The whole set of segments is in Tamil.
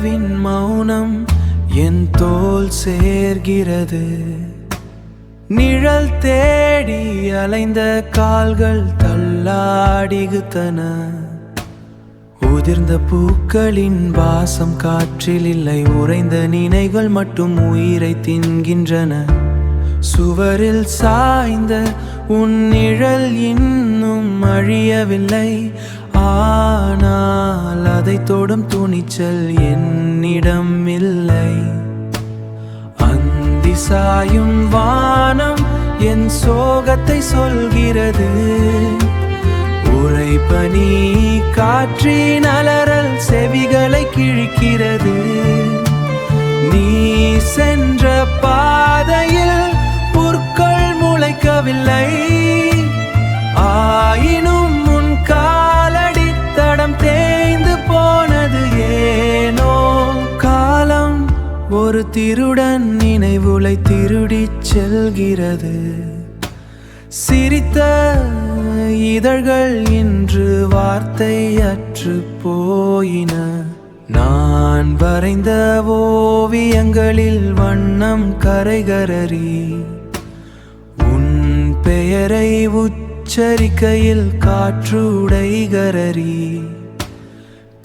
இரவின் மௌனம் என் தோல் சேர்கிறது. நிழல் தேடி அலைந்த கால்கள் தள்ளாடிகுத்தன. உதிர்ந்த பூக்களின் வாசம் காற்றில் இல்லை, உறைந்த நினைவுகள் மட்டும் உயிரை தின்கின்றன. சுவரில் சாய்ந்த உன் நிழல் இன்னும் அழியவில்லை, ஆனால் அதை தொடும் துணிச்சல் என்னிடம் இல்லை. அந்தி சாயும் வானம் என் சோகத்தை சொல்கிறது. உறைபனி காற்றின் அலறல் செவிகளை கிழிக்கிறது. நீ சென்ற பாதையில் புற்கள் முளைக்கவில்லை, ஆயினும் உன் காலடி தடம் தேய்ந்து போனது ஏனோ. காலம் ஒரு திருடன் நினைவுகளை திருடிச் செல்கிறது. சிரித்த இதழ்கள் இன்று வார்த்தை அற்று போயின. நான் வரைந்த ஓவியங்களில் வண்ணம் கரைகரறி, உன் பெயரை உச்சரிக்கையில் காற்றுடைகரறி.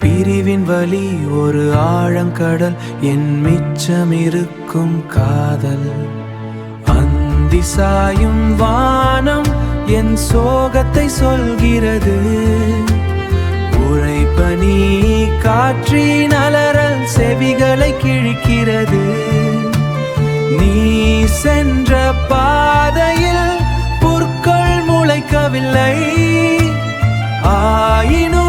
பிரிவின் வலி ஒரு ஆழங்கடல், என் மிச்சமிருக்கும் காதல். அந்தி சாயும் வானம் என் சோகத்தை சொல்கிறது. உறைபனி காற்றின் அலறல் செவிகளை கிழிக்கிறது. நீ சென்ற பாதையில் புற்கள் முளைக்கவில்லை, ஆயினும்